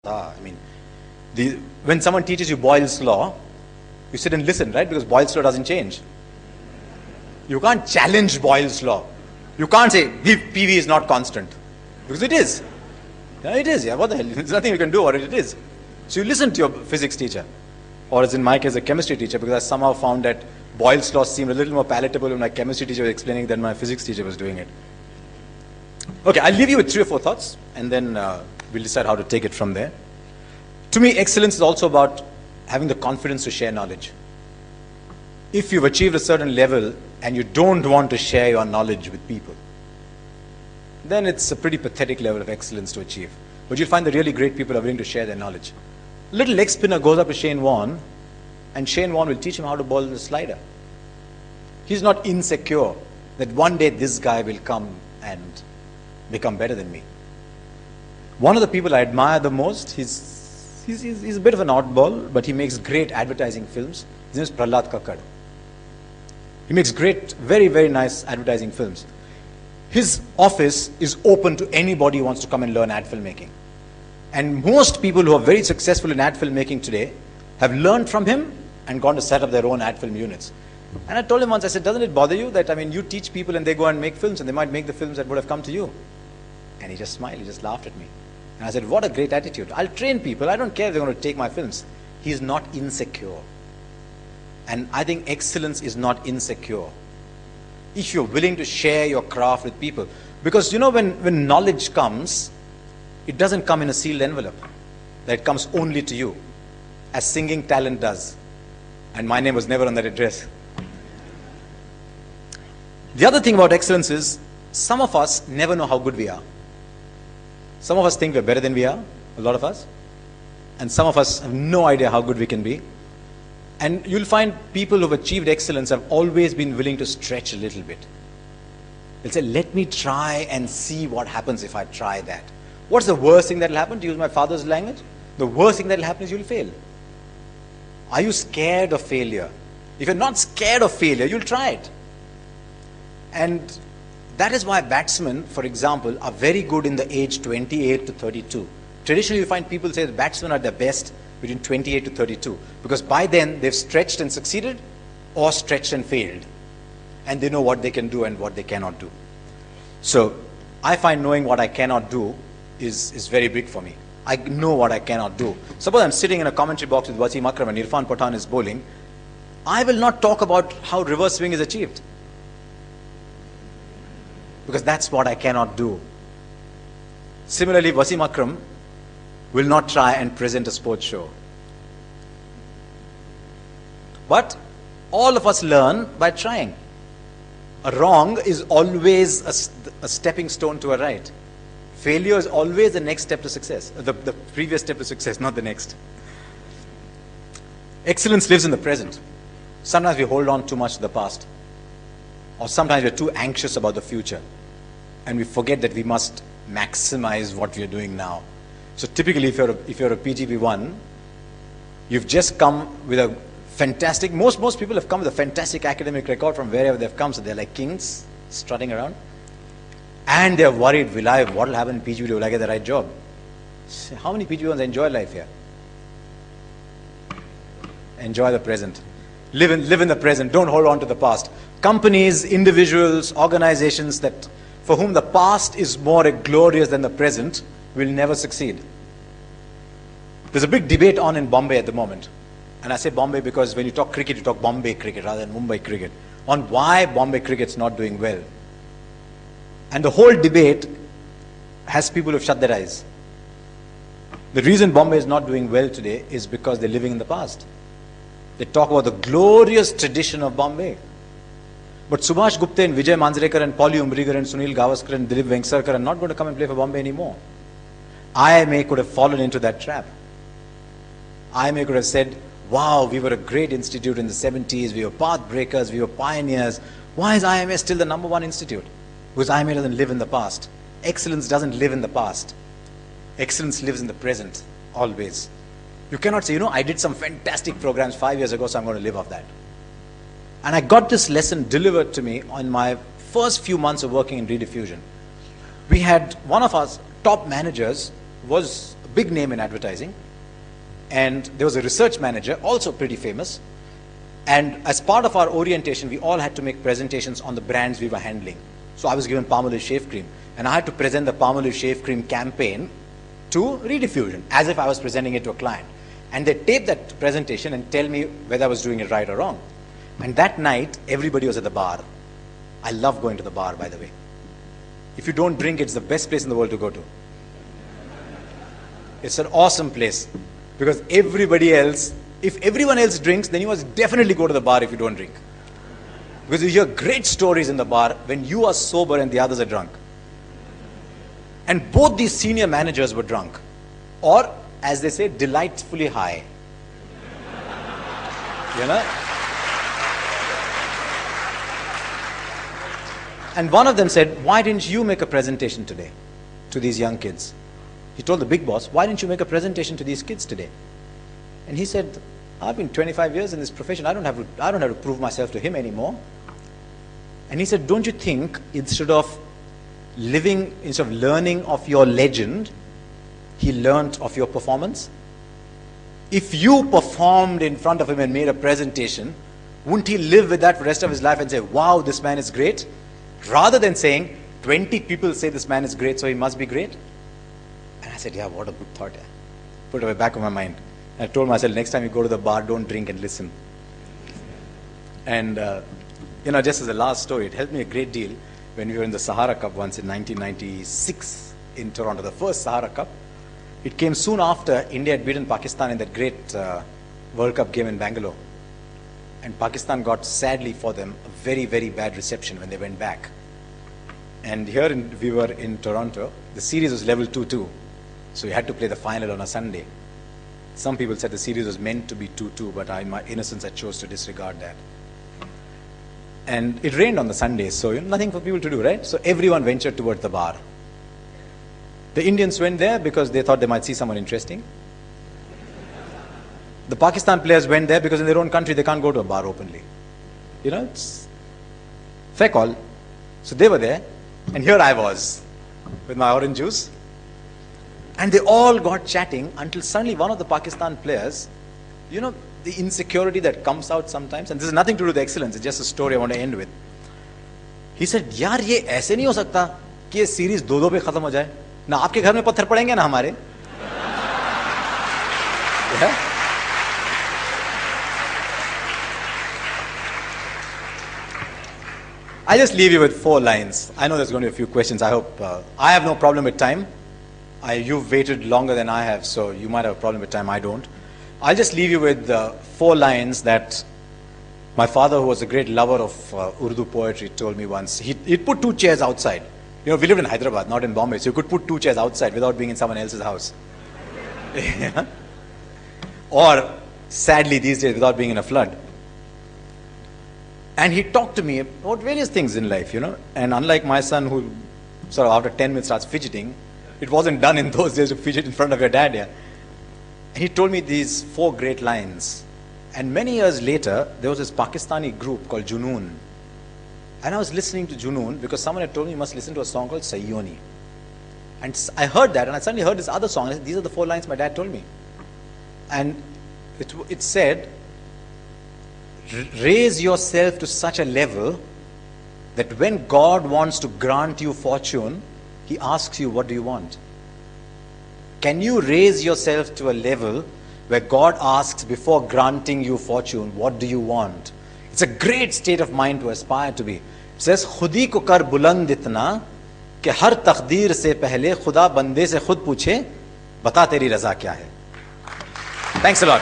I mean, when someone teaches you Boyle's law, you sit and listen, right? Because Boyle's law doesn't change. You can't challenge Boyle's law. You can't say PV is not constant, because it is. Yeah, it is. Yeah, what the hell? There's nothing you can do about it. It is. So you listen to your physics teacher, or as in my case, a chemistry teacher, because I somehow found that Boyle's law seemed a little more palatable when my chemistry teacher was explaining than my physics teacher was doing it. Okay, I'll leave you with 3 or 4 thoughts, and then we'll decide how to take it from there. To me, excellence is also about having the confidence to share knowledge. If you've achieved a certain level and you don't want to share your knowledge with people, then it's a pretty pathetic level of excellence to achieve. But you'll find the really great people are willing to share their knowledge. A little leg spinner goes up to Shane Warne, and Shane Warne will teach him how to bowl the slider. He's not insecure that one day this guy will come and become better than me. One of the people I admire the most, he's a bit of an oddball, but he makes great advertising films. His name is Prahlad Kakkad. He makes great, very, very nice advertising films. His office is open to anybody who wants to come and learn ad filmmaking. And most people who are very successful in ad filmmaking today have learned from him and gone to set up their own ad film units. And I told him once, I said, doesn't it bother you that, you teach people and they go and make films, and they might make the films that would have come to you? And he just smiled, he just laughed at me. And I said, what a great attitude. I'll train people, I don't care if they're going to take my films. He's not insecure. And I think excellence is not insecure. If you're willing to share your craft with people. Because when knowledge comes, it doesn't come in a sealed envelope. That comes only to you, as singing talent does. And my name was never on that address. The other thing about excellence is, some of us never know how good we are. Some of us think we're better than we are, a lot of us. And some of us have no idea how good we can be. And you'll find people who've achieved excellence have always been willing to stretch a little bit. They'll say, let me try and see what happens if I try that. What's the worst thing that'll happen? To use my father's language, the worst thing that'll happen is you'll fail. Are you scared of failure? If you're not scared of failure, you'll try it. And that is why batsmen, for example, are very good in the age 28 to 32. Traditionally, you find people say that batsmen are the best between 28 to 32, because by then they've stretched and succeeded, or stretched and failed, and they know what they can do and what they cannot do. So I find knowing what I cannot do is very big for me. I know what I cannot do. Suppose I'm sitting in a commentary box with Wasim Akram and Irfan Pathan is bowling. I will not talk about how reverse swing is achieved, because that's what I cannot do. Similarly, Wasim Akram will not try and present a sports show. But all of us learn by trying. A wrong is always a stepping stone to a right. Failure is always the next step to success, the previous step to success, not the next. Excellence lives in the present. Sometimes we hold on too much to the past, or sometimes we're too anxious about the future, and we forget that we must maximize what we are doing now. So typically, if you're a PGP1, you've just come with a fantastic, most people have come with a fantastic academic record from wherever they've come, so they're like kings strutting around. And they're worried, what will happen in PGP? Will I get the right job? So how many PGP1s enjoy life here? Enjoy the present. Live in the present. Don't hold on to the past. Companies, individuals, organizations for whom the past is more glorious than the present will never succeed. There's a big debate on in Bombay at the moment. And I say Bombay because when you talk cricket, you talk Bombay cricket rather than Mumbai cricket, on why Bombay cricket's not doing well. And the whole debate has people who've shut their eyes. The reason Bombay is not doing well today is because they're living in the past. They talk about the glorious tradition of Bombay. But Subhash Gupta and Vijay Manjrekar and Pauli Umbrigar and Sunil Gavaskar and Dilip Vengsarkar are not going to come and play for Bombay anymore. IIMA could have fallen into that trap. IIMA could have said, wow, we were a great institute in the 70s, we were path breakers, we were pioneers. Why is IIMA still the #1 institute? Because IIMA doesn't live in the past. Excellence doesn't live in the past. Excellence lives in the present, always. You cannot say, I did some fantastic programs 5 years ago, so I'm going to live off that. And I got this lesson delivered to me on my first few months of working in rediffusion. We had one of our top managers was big name in advertising. And there was a research manager, also pretty famous. And as part of our orientation, we all had to make presentations on the brands we were handling. So I was given Palmolive shave cream, and I had to present the Palmolive shave cream campaign to Rediffusion, as if I was presenting it to a client. And they tape that presentation and tell me whether I was doing it right or wrong. And that night, everybody was at the bar. I love going to the bar, by the way. If you don't drink, it's the best place in the world to go to. It's an awesome place. Because everybody else, if everyone else drinks, then you must definitely go to the bar if you don't drink. Because you hear great stories in the bar when you are sober and the others are drunk. And both these senior managers were drunk. Or, as they say, delightfully high. You know? And one of them said, why didn't you make a presentation today to these young kids? He told the big boss, why didn't you make a presentation to these kids today? And he said, I've been 25 years in this profession. I don't have to prove myself to him anymore. And he said, don't you think instead of learning of your legend, he learnt of your performance? If you performed in front of him and made a presentation, wouldn't he live with that for the rest of his life and say, wow, this man is great? Rather than saying, 20 people say this man is great, so he must be great. And I said, yeah, what a good thought. Yeah. Put it at the back of my mind. And I told myself, next time you go to the bar, don't drink and listen. And, just as a last story, it helped me a great deal when we were in the Sahara Cup once in 1996 in Toronto, the first Sahara Cup. It came soon after India had beaten Pakistan in that great World Cup game in Bangalore. And Pakistan got, sadly for them, a very, very bad reception when they went back. And here we were in Toronto. The series was level 2-2. So we had to play the final on a Sunday. Some people said the series was meant to be 2-2, but in my innocence, I chose to disregard that. And it rained on the Sunday, so nothing for people to do, right? So everyone ventured towards the bar. The Indians went there because they thought they might see someone interesting. The Pakistan players went there because in their own country, they can't go to a bar openly. It's fair call. So they were there, and here I was with my orange juice. And they all got chatting until suddenly one of the Pakistan players, the insecurity that comes out sometimes, and this has nothing to do with excellence, it's just a story I want to end with. He said, यार ये ऐसे नहीं हो सकता कि ये series 2-2 पे खत्म हो जाए, ना आपके घर में पत्थर पड़ेंगे ना हमारे. Yeah? I just leave you with 4 lines. I know there's going to be a few questions. I hope I have no problem with time. You've waited longer than I have, so you might have a problem with time. I don't. I'll just leave you with 4 lines that my father, who was a great lover of Urdu poetry, told me once. He'd put 2 chairs outside. We lived in Hyderabad, not in Bombay, so you could put 2 chairs outside without being in someone else's house. Yeah? Or, sadly these days, without being in a flood. And he talked to me about various things in life, And unlike my son, who sort of after 10 minutes starts fidgeting, it wasn't done in those days to fidget in front of your dad, yeah. And he told me these 4 great lines. And many years later, there was this Pakistani group called Junoon. And I was listening to Junoon because someone had told me you must listen to a song called Sayyoni. And I heard that, and I suddenly heard this other song. And I said, these are the 4 lines my dad told me. And it said, raise yourself to such a level that when God wants to grant you fortune, He asks you, what do you want? Can you raise yourself to a level where God asks, before granting you fortune, what do you want? It's a great state of mind to aspire to be. It says, खुदी को कर बुलंद इतना कि हर तकदीर से पहले खुदा बंदे से खुद पूछे, बता तेरी रजा क्या है. Thanks a lot.